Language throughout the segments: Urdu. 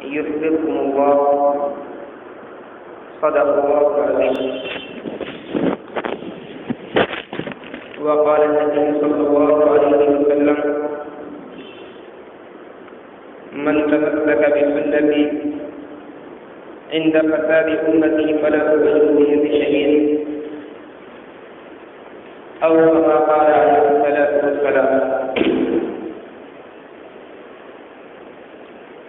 يحببكم الله. صدق الله العظيم. وقال النبي صلى الله عليه وسلم: من تمسك بسنتي عند فساد أمتي فله بيده شهيد، أو كما قال عليه الصلاة والسلام.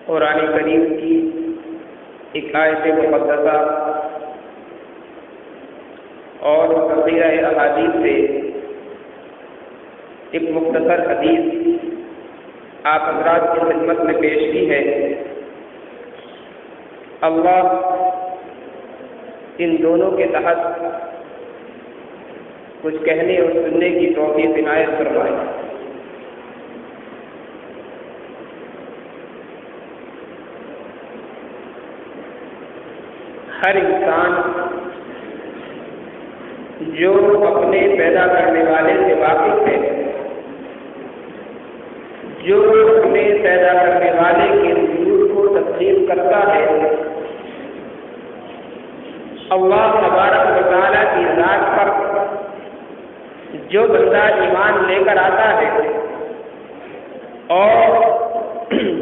قرآن کریم کی ایک آیت مقدسہ اور ذخیرہ احادیث سے ایک مختصر حدیث آپ حضرات کی خدمت میں پیش کی ہے. اللہ ان دونوں کے تحت کچھ کہنے اور سننے کی توفیق عنایت فرمائے. ہر انسان جو اپنے پیدا کرنے والے سے واقف ہے، جو اپنے پیدا کرنے والے کے وجود کو تسلیم کرتا ہے، اللہ تبارک و تعالیٰ کی ذات پر جو بندہ ایمان لے کر آتا ہے اور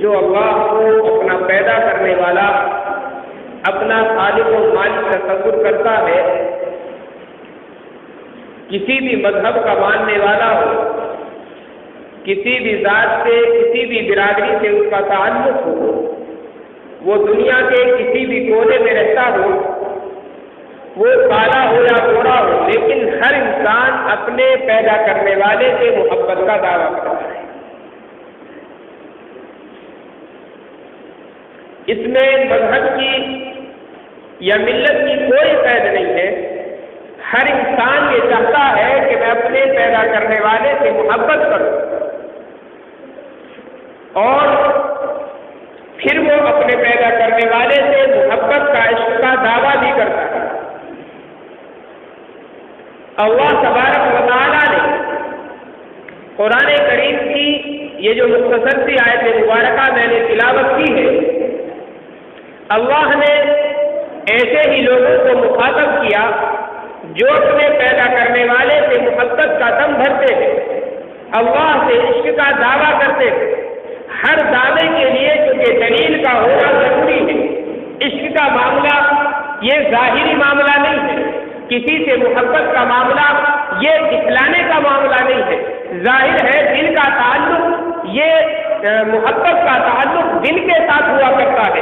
جو اللہ کو اپنا پیدا کرنے والا، اپنا خالق و مالک تصور کرتا ہے، کسی بھی مذہب کا ماننے والا ہو، کسی بھی ذات سے، کسی بھی برادری سے اس کا تعلق ہو، وہ دنیا کے کسی بھی کونے میں رہتا ہو، وہ کالا ہو یا گورا ہو، لیکن ہر انسان اپنے پیدا کرنے والے سے محبت کا دعویٰ کرتا ہے. اس میں مذہب کی یا ملت کی کوئی قید نہیں ہے. ہر انسان یہ چاہتا ہے کہ میں اپنے پیدا کرنے والے سے محبت کروں، اور پھر وہ اپنے پیدا کرنے والے سے محبت کا، عشق کا دعویٰ بھی کرتا ہے. اللہ تبارک و تعالیٰ نے قرآن کریم کی یہ جو مختصر سی آیت مبارکہ میں نے تلاوت کی ہے، اللہ نے ایسے ہی لوگوں کو مخاطب کیا جو اپنے پیدا کرنے والے سے محبت کا دم بھرتے ہیں، اللہ سے عشق کا دعویٰ کرتے ہیں. ہر دعوے کے لیے چونکہ دلیل کا ہونا ضروری ہے. عشق کا معاملہ یہ ظاہری معاملہ نہیں ہے، کسی سے محبت کا معاملہ یہ دکھلانے کا معاملہ نہیں ہے. ظاہر ہے دل کا تعلق، یہ محبت کا تعلق دل کے ساتھ ہوا کرتا ہے،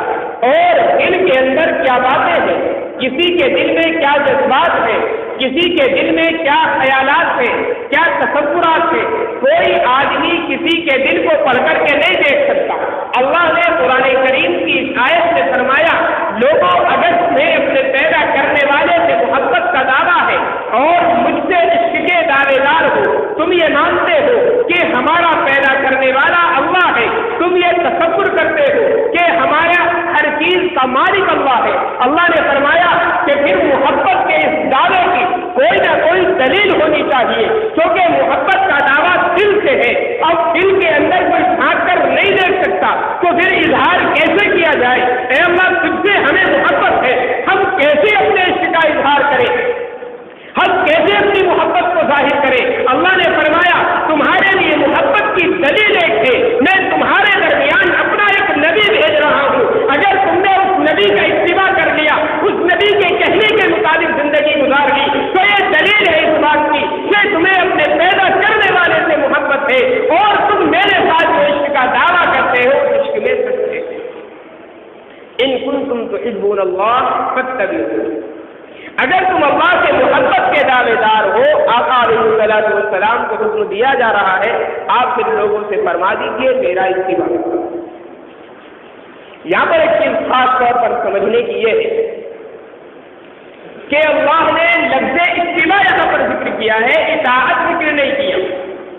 اور دل کے اندر کیا باتیں ہیں، کسی کے دل میں کیا جذبات ہیں، کسی کے دل میں کیا خیالات ہیں، کیا تصورات ہیں، کوئی آدمی کسی کے دل کو پڑھ کر کے نہیں دیکھ سکتا. اللہ نے قرآن کریم کی اس آیت میں فرمایا، لوگوں اگر تمہیں اپنے پیدا کرنے والے سے محبت کا دعویٰ ہے اور مجھ سے عشق کے دعوے دار ہو، تم یہ مانتے ہو کہ ہمارا پیدا کرنے والا اللہ ہے، تم یہ تصور کرتے ہو کہ ہمارا ہر چیز کا مالک اللہ ہے، اللہ نے فرمایا کہ پھر محبت کے اس دعوے کی کوئی نہ کوئی دلیل ہونی چاہیے، کیونکہ محبت کا دعویٰ دل سے ہے. اب دل کے اندر کوئی جھانک کر نہیں دیکھ سکتا تو پھر اظہار کیسے کیا جائے؟ اے اللہ تجھ سے ہمیں محبت ہے، ہم کیسے اپنے عشق کا اظہار کریں، ہم کیسے اپنی محبت کو ظاہر کریں؟ اللہ نے فرمایا تمہارے لیے محبت کی دلیل ایک ہے، میں تمہارے درمیان اپنا ایک نبی بھیج رہا ہوں. اگر تم نے اس نبی کا اتباع کر لیا، اس نبی کے کہنے کے مطابق زندگی گزار لی، تو یہ دلیل ہے اس بات کی کہ تمہیں اپنے پیدا کرنے والے سے محبت ہے، اور تم میرے ساتھ جو عشق کا دعویٰ کرتے ہو عشق میں سچے. ان کنتم تحبون اللہ فاتبعونی. اگر تم اللہ سے محبت کے دعوے دار ہو، آقا علیہ الصلوۃ والسلام کو حکم دیا جا رہا ہے، آپ پھر لوگوں سے فرما دیجیے میرا اتباع کرو. یہاں پر ایک چیز خاص طور پر سمجھنے کی یہ ہے کہ اللہ نے لفظ اتباع یہاں پر ذکر کیا ہے، اطاعت ذکر نہیں کیا.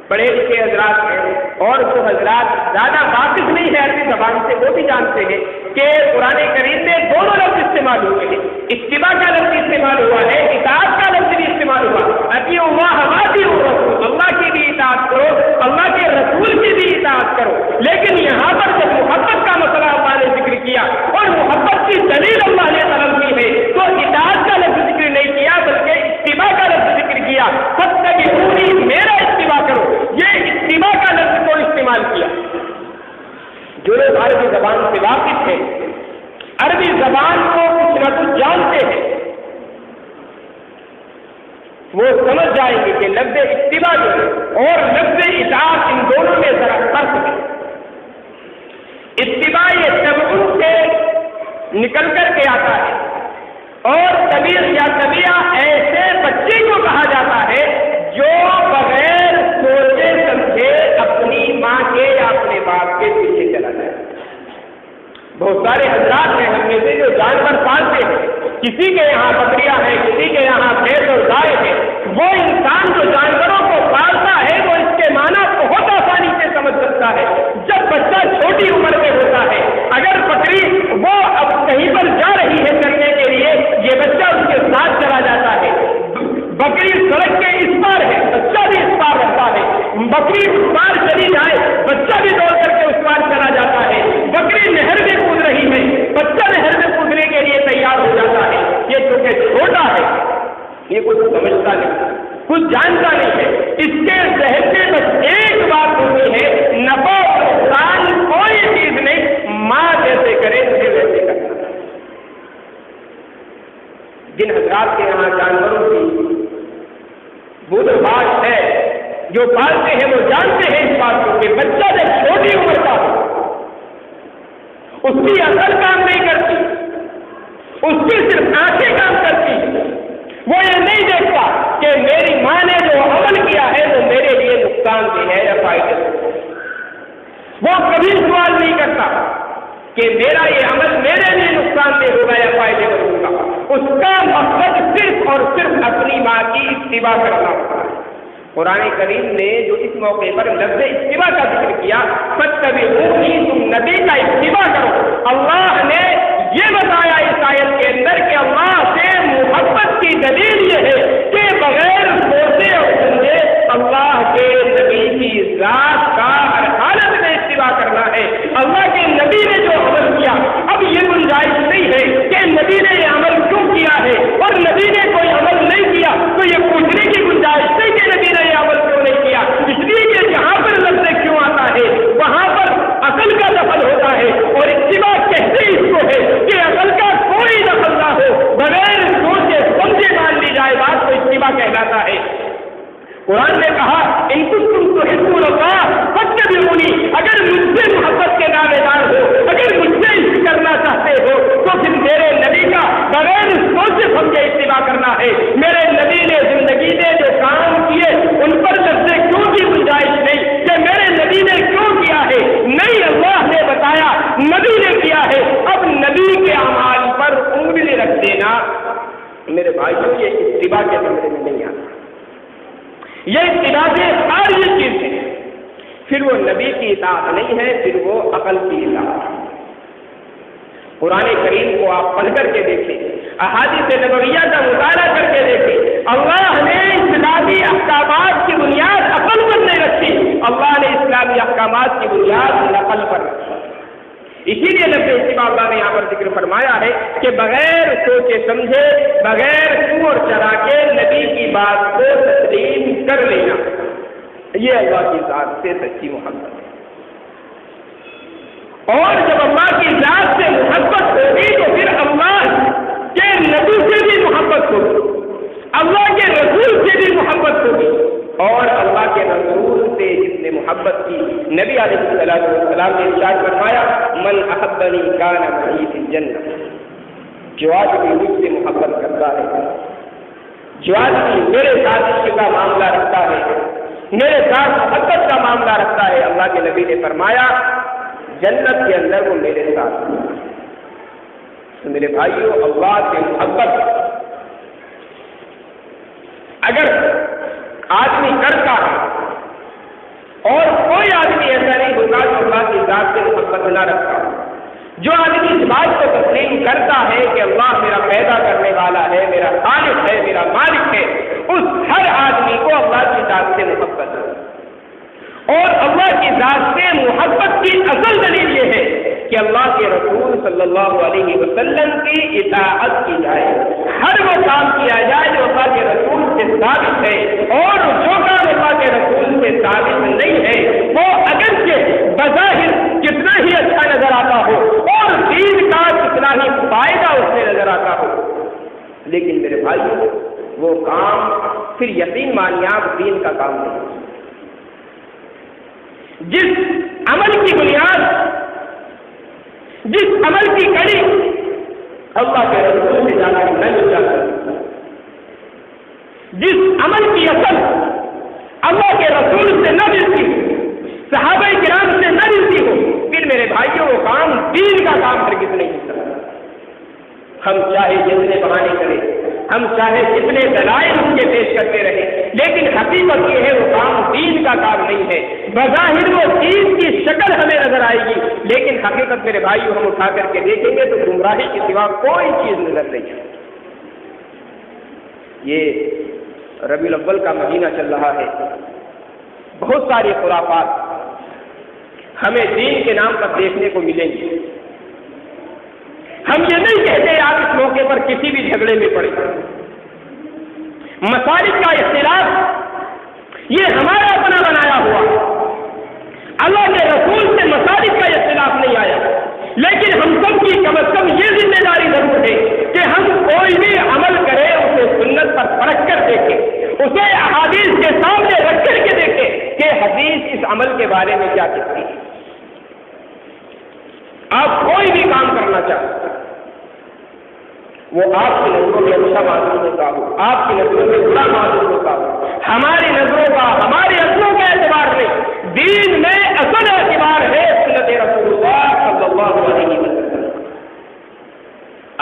بڑے لکھے حضرات ہیں اور جو حضرات زیادہ واقف نہیں ہے عربی زبان سے، وہ بھی جانتے ہیں کہ قرآن کریم میں دونوں لفظ استعمال ہوئے ہیں. اتباع کا لفظ استعمال ہوا ہے، اطاعت کا لفظ بھی استعمال ہوا. اطیعوا اللہ واطیعوا الرسول، اللہ کی بھی اطاعت کرو، اللہ کے رسول کی بھی اطاعت کرو. لیکن یہاں پر جب محبت کا مسئلہ اللہ نے ذکر کیا زبان سے واقف ہیں، عربی زبان کو کچھ نہ کچھ جانتے ہیں، وہ سمجھ جائیں گے کہ لفظ اتباع جو ہے اور لفظ اطاعت ان دونوں میں ذرا فرق ہے۔ اتباع یہ تبع سے نکل کر کے آتا ہے اور طبیعہ ایسے بچے کو کہا جاتا ہے جو بغیر سوچے سمجھے اپنی ماں کے یا اپنے باپ کے پیچھے چلا جائے۔ بہت سارے حضرات ہیں ہم میں سے جو جانور پالتے ہیں، کسی کے یہاں بکریاں ہیں، کسی کے یہاں بھینس اور گائے ہیں، وہ انسان جو جانوروں کو پالتا ہے وہ اس کے معنی بہت آسانی سے سمجھ سکتا ہے۔ جب بچہ چھوٹی عمر میں ہوتا ہے، اگر بکری وہ اب کہیں پر جا رہی ہے چرنے کے لیے، یہ بچہ اس کے ساتھ چلا جاتا ہے۔ بکری سڑک کے اس پار ہے، بچہ بھی اس پار رہتا ہے، بکری اس پار چلی جائے، بچہ بھی دوڑ کر کے اس پار چلا جاتا ہے۔ بکری نہر میں کود رہی ہے، بچہ نہر میں کودنے کے لیے تیار ہو جاتا ہے۔ یہ چونکہ چھوٹا ہے، یہ کچھ سمجھتا نہیں، کچھ جانتا نہیں ہے، اس کے ذہن میں بس ایک بات ہوتی ہے، نفع اور نقصان کوئی چیز نہیں، ماں جیسے کرے مجھے ویسے کرنا۔ جن حضرات کے یہاں جانوروں کی بود باش ہے، جو پالتے ہیں وہ جانتے ہیں اس بات کو کہ بچہ جب چھوٹی عمر کا ہو، اس کی عقل کام نہیں کرتی، اس کی صرف آنکھیں کام کرتی، وہ یہ نہیں دیکھتا کہ میری ماں نے جو عمل کیا ہے وہ میرے لیے نقصان دہ ہے یا فائدہ ہے۔ وہ کبھی سوال نہیں کرتا کہ میرا یہ عمل میرے لیے نقصان دہ ہوگا یا فائدے مند ہوگا۔ اس کا مقصد صرف اور صرف اپنی ماں کی اتباع کرنا ہوتا ہے۔ قرآن کریم نے جو اس موقع پر لفظ اتباع کا ذکر کیا، فاتبعونی، تم نبی کا اتباع کرو، اللہ نے یہ بتایا اس آیت کے اندر کہ اللہ سے محبت کی دلیل یہ ہے کہ بغیر سوچے اور سمجھے اللہ کے نبی کی ذات کا ہر حالت میں اتباع کرنا ہے۔ اللہ کے نبی نے جو عمل کیا، اب یہ گنجائش نہیں ہے کہ نبی نے یہ عمل کیوں کیا ہے اور نبی نے کوئی عمل نہیں کیا تو یہ پوچھنے کی گنجائش نہیں کہ نبی نے یہ عمل کیوں نہیں کیا، اس لیے کہ جہاں پر لفظ کیوں آتا ہے وہاں پر عقل کا دخل ہوتا ہے، اور اتباع کہتے اس کو ہے کہ عقل کا کوئی دخل نہ ہو، بغیر سوچے سمجھے مان لی جائے بات کو اتباع کہلاتا ہے۔ قرآن نے کہا ان کنتم تحبون اللہ فاتبعونی، اگر مجھ سے محبت کے دعوے دار ہو، اگر مجھ سے عشق کرنا چاہتے ہو تو پھر میرے نبی کا بغیر سوچے سمجھے اتباع کرنا ہے۔ میرے نبی نے زندگی میں جو کام کیے ان پر لفظ کیوں کی گنجائش نہیں کہ میرے نبی نے کیوں کیا ہے، نہیں، اللہ نے بتایا، نبی نے کیا ہے، اب نبی کے اعمال پر انگلی رکھ دینا میرے بھائیوں یہ اتباع کے سمجھ میں نہیں آتا، یہ اتباع سے ساری چیز ہے، پھر وہ نبی کی اطاعت نہیں ہے، پھر وہ عقل کی اطاعت ہے۔ قرآن کریم کو آپ پڑھ کر کے دیکھیں، احادیث نبویہ کا مطالعہ کر کے دیکھیں، اللہ نے اسلامی احکامات کی بنیاد عقل پر نہیں رکھی، اللہ نے اسلامی احکامات کی بنیاد نقل پر رکھی۔ اسی لیے لفظ اتباع اللہ نے یہاں پر ذکر فرمایا ہے کہ بغیر سوچے سمجھے، بغیر سن اور چرا کے نبی کی بات کو تسلیم کر لینا، یہ اللہ کی ذات سے سچی محبت ہے۔ اور جب اللہ کی ذات سے محبت ہوگی تو پھر اللہ کے نبی سے بھی محبت ہوگی، اللہ کے رسول سے بھی محبت ہوگی، اور اللہ کے رسول سے جس نے محبت کی، نبی علیہ السلام نے ارشاد فرمایا من احبنی کان معی فی الجنہ، جو آدمی مجھ سے محبت کرتا ہے، جو آدمی میرے ساتھ عشق کا معاملہ رکھتا ہے، میرے ساتھ محبت کا معاملہ رکھتا ہے، اللہ کے نبی نے فرمایا جنت کے اندر وہ میرے ساتھ۔ تو میرے بھائیوں، اللہ سے محبت اگر آدمی کرتا ہے اور کوئی آدمی ایسا نہیں ہوگا جو اللہ کی ذات سے محبت نہ رکھتا ہو، جو آدمی اس بات کو تسلیم کرتا ہے کہ اللہ میرا پیدا کرنے والا ہے، میرا خالق ہے، میرا مالک ہے، اس ہر آدمی کو اللہ کی ذات سے محبت ہے۔ اور اللہ کی ذات سے محبت کی اصل دلیل یہ ہے کہ اللہ کے رسول صلی اللہ علیہ وسلم کی اطاعت کی جائے، ہر وہ کام کیا جائے جو اللہ کے رسول سے ثابت ہے، اور جو کام اللہ کے رسول سے ثابت نہیں ہے وہ اگرچہ بظاہر کتنا ہی اچھا نظر آتا ہو، پھر یقین مانیے آپ دین کا کام نہیں. جس عمل کی بنیاد، جس عمل کی کڑی اللہ کے رسول سے جانا نہ مل جاتا، جس عمل کی اصل اللہ کے رسول سے نہ ملتی ہو، صحابہ کرام سے نہ ملتی ہو، پھر میرے بھائیوں وہ کام دین کا کام ہرگز نہیں ہو سکتا. ہم چاہے جتنے بہانے کریں، ہم چاہے جتنے دلائل اس کے پیش کرتے رہیں، لیکن حقیقت یہ ہے وہ کام دین کا کام نہیں ہے. بظاہر وہ دین کی شکل ہمیں نظر آئے گی، لیکن حقیقت میرے بھائیوں ہم اٹھا کر کے دیکھیں گے تو گمراہی کے سوا کوئی چیز نظر نہیں ہے. یہ ربیع الاول کا مہینہ چل رہا ہے، بہت ساری خرافات ہمیں دین کے نام پر دیکھنے کو ملیں گی. ہم یہ نہیں کہتے آپ اس موقع پر کسی بھی جھگڑے میں پڑے. مسالک کا اختلاف یہ ہمارا اپنا بنایا ہوا، اللہ کے رسول سے مسالک کا اختلاف نہیں آیا، لیکن ہم سب کی کم از کم یہ ذمہ داری ضرور ہے کہ ہم کوئی بھی عمل کریں اسے سنت پر پرکھ کر دیکھیں، اسے احادیث کے سامنے رکھ کر کے دیکھیں کہ حدیث اس عمل کے بارے میں کیا کہتی ہے. آپ کوئی بھی کام کرنا چاہتے وہ آپ کی نظروں میں اچھا معلوم ہوتا ہو، آپ کی نظروں میں برا معلوم ہوتا ہو، ہماری نظروں کا، ہمارے اصلوں کا اعتبار نہیں، دین میں اصل اعتبار ہے سنت رسول اللہ صلی اللہ علیہ وسلم.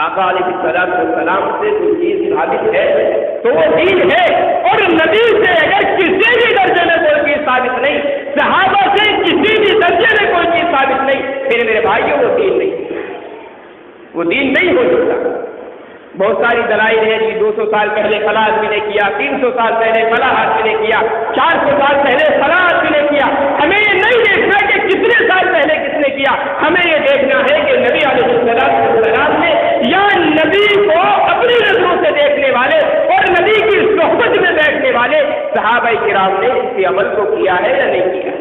آقا علیہ الصلوۃ والسلام سے کوئی چیز ثابت ہے تو وہ دین ہے، اور نبی سے اگر کسی بھی درجے میں کوئی چیز ثابت نہیں، صحابہ سے کسی بھی درجے میں کوئی چیز ثابت نہیں، پھر میرے بھائیوں وہ دین نہیں، وہ دین نہیں ہو سکتا. بہت ساری دلائل ہیں کہ 200 سال پہلے فلاں آدمی نے کیا، 300 سال پہلے فلاں آدمی نے کیا، 400 سال پہلے فلاں آدمی نے کیا. ہمیں یہ نہیں دیکھنا کہ کتنے سال پہلے کس نے کیا، ہمیں یہ دیکھنا ہے کہ نبی علیہ السلام نے یا نبی کو اپنی نظروں سے دیکھنے والے اور نبی کی صحبت میں بیٹھنے والے صحابہ کرام نے اس عمل کو کیا ہے یا نہیں کیا.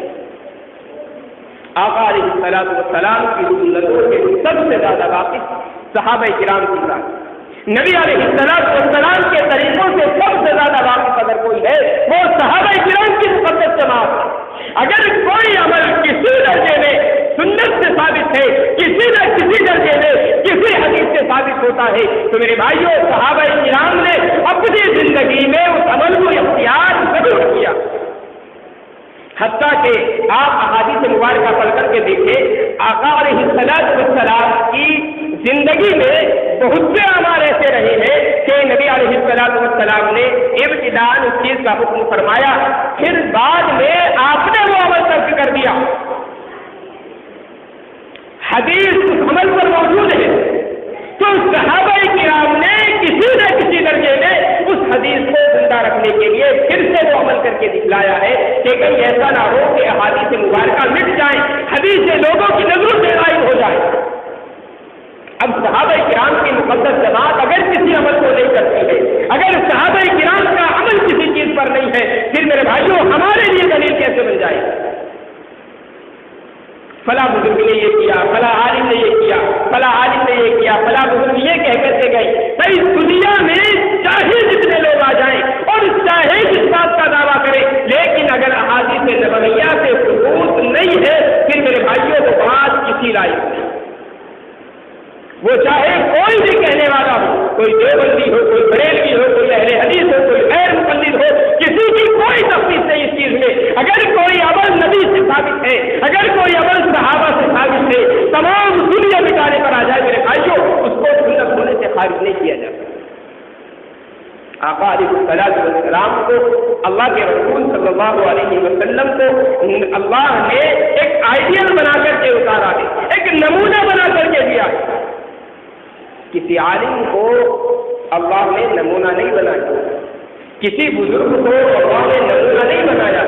آقا علیہ السلام کی سنتوں کے سب سے زیادہ واقف صحابہ کرام کی ذات، نبی علیہ السلام کے طریقوں سے سب سے زیادہ واقف اگر کوئی ہے وہ صحابہ کرام کی مقدس جماعت ہے. اگر کوئی عمل کسی درجے میں سنت سے ثابت ہے، کسی نہ کسی درجے میں کسی حدیث سے ثابت ہوتا ہے، تو میرے بھائیوں صحابہ کرام نے اپنی زندگی میں اس عمل کو اختیار ضرور کیا. حتیٰ کہ آپ احادیث مبارکہ پڑھ کر کے دیکھیں، آقا علیہ السلام کی زندگی میں بہت سے اعمال ایسے رہے ہیں کہ نبی علیہ السلام نے ابتداءً اس چیز کا حکم فرمایا، پھر بعد میں آپ نے وہ عمل ترک کر دیا. حدیث اس عمل پر موجود ہے تو صحابہ کرام نے کسی نہ کسی درجے میں اس حدیث کو زندہ رکھنے کے لیے پھر سے وہ عمل کر کے دکھلایا ہے کہ کہیں ایسا نہ ہو کہ احادیث مبارکہ مٹ جائیں، حدیث لوگوں کی نظروں سے غائب ہو جائے. اب صحابہ کرام کی مقدس جماعت اگر کسی عمل کو نہیں کرتی ہے، اگر صحابہ کرام کا عمل کسی چیز پر نہیں ہے، پھر میرے بھائیوں ہمارے لیے دلیل کیسے بن جائے؟ فلاں بزرگ نے یہ کیا، فلاں عالم نے یہ کیا، فلاں عالم نے یہ کیا، فلاں بزرگ یہ کہہ کر کے گئے. بھائی دنیا میں چاہے جتنے لوگ آ جائیں اور چاہے جس بات کا دعویٰ کریں، لیکن اگر احادیث نبویہ سے ثبوت نہیں ہے پھر میرے بھائیوں کو بات کسی لائق نہیں. وہ چاہے کوئی بھی کہنے والا ہو، کوئی دیوبندی ہو، کوئی بریلوی ہو، کوئی اہل حدیث ہو، کوئی غیر مقلد ہو، کسی کی کوئی تفصیل نہیں اس چیز میں. اگر کوئی عمل نبی سے ثابت ہے، اگر کوئی عمل صحابہ سے ثابت ہے، تمام دنیا مٹانے پر آ جائے میرے بھائیوں، اس کو سنت ہونے سے خارج نہیں کیا جاتا. آقا علیہ السلام کو، اللہ کے رسول صلی اللہ علیہ وسلم کو اللہ نے ایک آئیڈیل بنا کر کے اتارا ہے، ایک نمونہ بنا کر کے دیا ہے. کسی عالم کو اللہ نے نمونہ نہیں بنایا، کسی بزرگ کو اللہ نے نمونہ نہیں بنایا.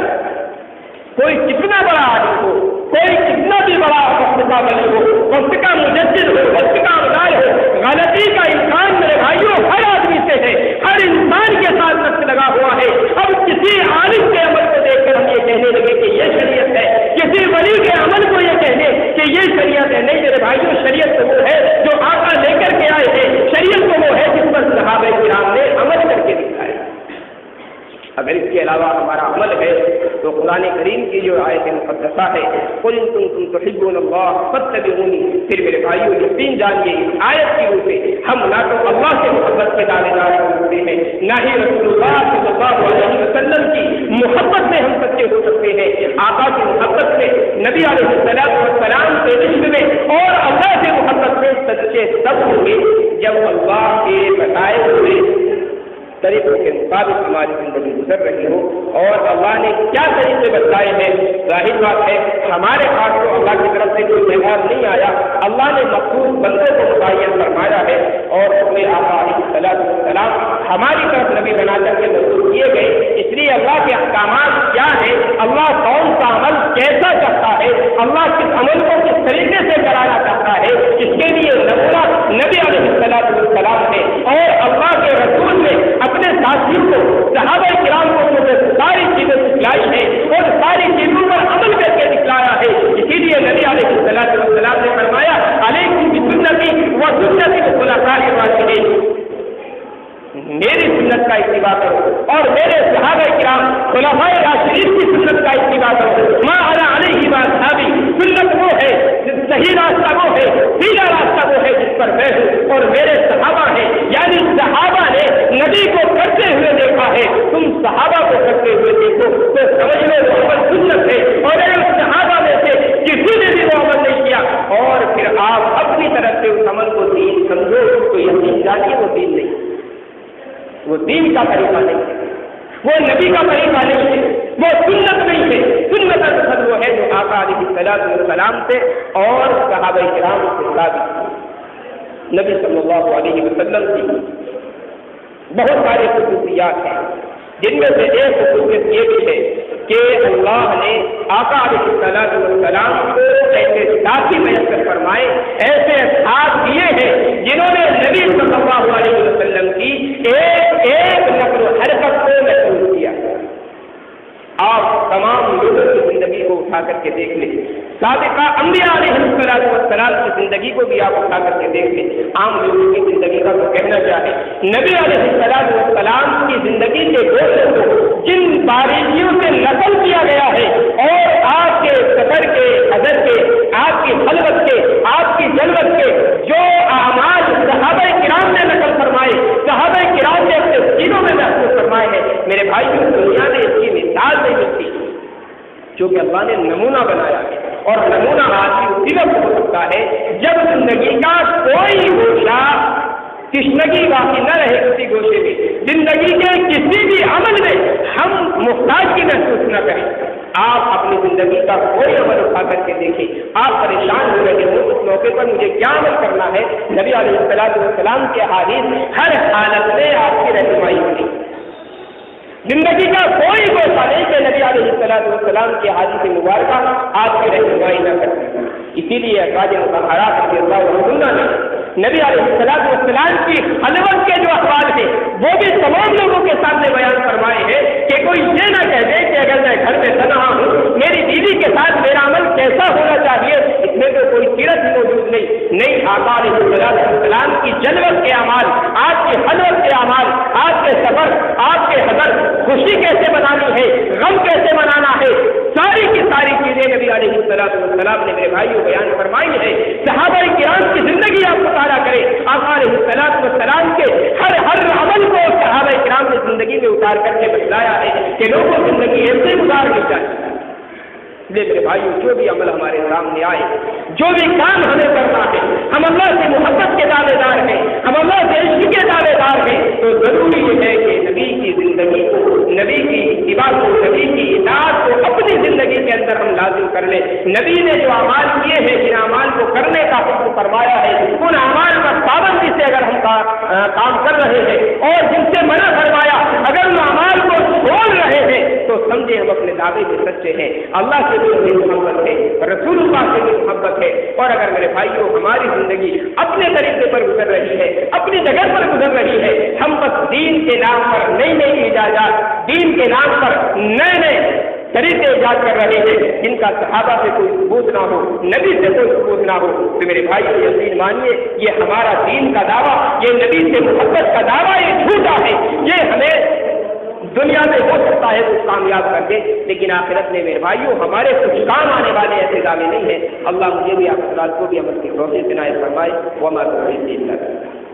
کوئی کتنا بڑا عالم ہو، کوئی کتنا بھی بڑا وقت کا ولی ہو، وقت کا مجدد ہو، وقت کا ابدال ہو، غلطی کا امکان میرے بھائیوں ہر آدمی سے ہے، ہر انسان کے ساتھ نقص لگا ہوا ہے. اب کسی عالم کے عمل کو دیکھ کر ہم یہ کہنے لگے کہ یہ شریعت ہے، کسی ولی کے عمل کو یہ کہنے کہ یہ شریعت ہے. نہیں میرے بھائیوں، شریعت تو وہ ہے جو آقا لے کر کے آئے تھے، شریعت تو وہ ہے جس پر صحابہ کرام نے عمل کر کے دکھایا. قرآن کریم کی جو آیت مقدسہ ہے قل ان کنتم تحبون اللہ فاتبعونی، پھر میرے بھائیو یقین جانیے اس آیت کی روح سے ہم نہ تو اللہ سے محبت کے دعوے دار ہو سکتے ہیں، نہ ہی رسول اللہ صلی اللہ علیہ وسلم کی محبت میں ہم سچے ہو سکتے ہیں۔ آقا کی محبت میں، نبی علیہ السلام کے عشق میں اور اللہ سے محبت میں سچے تب ہوں گے جب اللہ کے بتائے ہوئے طریقوں کے مطابق ہماری زندگی گزر رہی ہو، اور اللہ نے کیا طریقے بتائے ہیں۔ ظاہر بات ہے ہمارے پاس تو اللہ کی طرف سے کوئی پیغام نہیں آیا، اللہ نے مخصوص بندوں کو متعین فرمایا ہے، اور اپنے آقا علیہ السلام ہماری طرف نبی بنا کر کے مخصوص کیے گئے۔ اس لیے اللہ کے احکامات کیا ہیں، اللہ کون سا عمل کیسا چاہتا ہے، اللہ کس عمل کو کس طریقے سے کرانا چاہتا ہے، اس کے لیے نمونہ نبی علیہ السلام ہے، اور اللہ کے رسول نے اپنے ساتھیوں کو، صحابہ کرام کو ساری چیزیں سکھلائی ہے اور ساری چیزوں پر عمل کر کے دکھلایا ہے۔ اسی لیے نبی علیہ السلام نے فرمایا علیکم بسنتی و سنت الخلفاء الراشدین، میری سنت کا اتباع کرو اور میرے صحابہ کرام خلفاء راشدین کی سنت کا اتباع کرو۔ ما انا علیہ واصحابی، سنت وہ ہے، صحیح راستہ وہ ہے، سیدھا راستہ وہ ہے جس پر میں ہوں، اور میرے صحابہ ہیں، یعنی صحابہ نے نبی کو کرتے ہوئے دیکھا ہے، تم صحابہ کو کرتے ہوئے دیکھو تو سمجھ لو وہ عمل سنت ہے، اور اگر صحابہ میں سے کسی نے بھی وہ عمل نہیں کیا اور پھر آپ اپنی طرف سے اس عمل کو دین سمجھو تو یقین جانیے وہ دین نہیں، وہ دین کا طریقہ نہیں ہے، وہ نبی کا طریقہ نہیں ہے، وہ سنت نہیں ہے۔ سنت اصل وہ ہے جو آقا علیہ السلام سے اور صحابہ کرام سے ثابت۔ نبی صلی اللہ علیہ وسلم کی بہت ساری خصوصیات ہیں، جن میں سے ایک خصوصیت یہ بھی ہے کہ اللہ نے آقا علیہ السلام کو ایسے ساتھی میسر فرمائے، ایسے اصحاب دیے ہیں جنہوں نے نبی صلی اللہ علیہ وسلم کی ایک ایک نقل و حرکت کو محسوس کیا۔ آپ تمام لوگوں کی زندگی کو اٹھا کر کے دیکھ لیں، سابقہ انبیاء علیہ السلام کی زندگی کو بھی آپ اٹھا کر کے دیکھ لیں، عام لوگوں کی زندگی کا تو کہنا کیا ہے۔ نبی علیہ السلام کی زندگی کے گوشوں کو جن باریکیوں سے نقل کیا گیا ہے، اور آپ کے سفر کے، حضر کے، آپ کی خلوت کے، آپ کی جلوت کے جو اعمال صحابہ کرام نے نقل فرمائے، صحابہ کرام نے اپنے سینوں میں محسوس فرمائے ہیں، میرے بھائیوں دنیا میں اس کی مثال نہیں ملتی، چونکہ اللہ نے نمونہ بنایا ہے، اور نمونہ آدمی اسی وقت ہو سکتا ہے جب زندگی کا کوئی گوشہ تشنگی باقی نہ رہے، کسی گوشے میں زندگی کے کسی بھی عمل میں ہم محتاج کی محسوس نہ کریں۔ آپ اپنی زندگی کا کوئی عمل اٹھا کر کے دیکھیں، آپ پریشان ہو رہے ہو اس موقع پر مجھے کیا عمل کرنا ہے، نبی علیہ السلام کے حدیث ہر حالت میں آپ کی رہنمائی ہوگی۔ زندگی کا کوئی گوشہ نہیں کہ نبی علیہ السلام کی حدیث مبارکہ آپ کی رہنمائی نہ کرتی۔ اسی لیے ازواج مطہرات رضی اللہ عنہن نے نبی علیہ السلام کی خلوت کے جو احوال ہیں وہ بھی تمام لوگوں کے سامنے بیان فرمائے ہیں کہ کوئی یہ نہ کہہ دے کہ اگر میں گھر میں تنہا ہوں میری بیوی کے ساتھ میرا عمل کیسا ہونا چاہیے، اس میں تو کوئی سیرت ہی موجود نہیں۔ آقا علیہ السلام کی جلوت کے اعمال، آپ کی خلوت کے اعمال، آپ کے سفر، آپ کے حضر، خوشی کیسے منانی ہے، غم کیسے منانا ہے، ساری کی ساری چیزیں نبی علیہ السلام نے میرے بھائیوں بیان فرمائی ہے۔ صحابہ کرام کی زندگی آپ مطالعہ کریں، آقا علیہ السلام کے ہر عمل کو صحابہ کرام نے زندگی میں اتار کر کے بتلایا ہے کہ لوگوں کی زندگی ایسے گزارنی چاہیے۔ میرے بھائیوں جو بھی عمل ہمارے سامنے آئے، جو بھی کام ہمیں کرنا ہے، ہم اللہ سے محبت کے دعوے دار ہیں، ہم اللہ سے عشق کے دعوے دار ہیں، تو ضروری یہ ہے کہ نبی کی زندگی کو، نبی کی اتباع کو، نبی کی اطاعت کو اپنی زندگی کے اندر ہم لازم کر لیں۔ نبی نے جو اعمال کیے ہیں، جن اعمال کو کرنے کا حکم فرمایا ہے، ان اعمال پر پابندی سے اگر ہم کام کر رہے ہیں اور جن سے منع فرمایا اگر ان اعمال کو چھوڑ رہے ہیں تو سمجھے ہم اپنے دعوے میں سچے ہیں، اللہ سے بھی محبت ہے، رسول اللہ سے بھی محبت ہے۔ اور اگر میرے بھائیوں ہماری زندگی اپنے طریقے پر گزر رہی ہے، اپنی جگہ پر گزر رہی ہے، ہم بس دین کے نام پر نئی نئی ایجادات، دین کے نام پر نئے نئے طریقے ایجاد کر رہے ہیں جن کا صحابہ سے کوئی ثبوت نہ ہو، نبی سے کوئی ثبوت نہ ہو، تو میرے بھائی یقین مانیے یہ ہمارا دین کا دعویٰ، یہ نبی سے محبت کا دعویٰ یہ جھوٹا ہے، یہ ہمیں دنیا میں ہو سکتا ہے کچھ کامیاب کر دے، لیکن آخرت میں میرے بھائیوں ہمارے کچھ کام آنے والے ایسے دعوے نہیں ہیں۔ اللہ مجھے بھی آپ کو بھی عمل کی توفیق عنایت فرمائے۔ وما توفیقی الا باللہ۔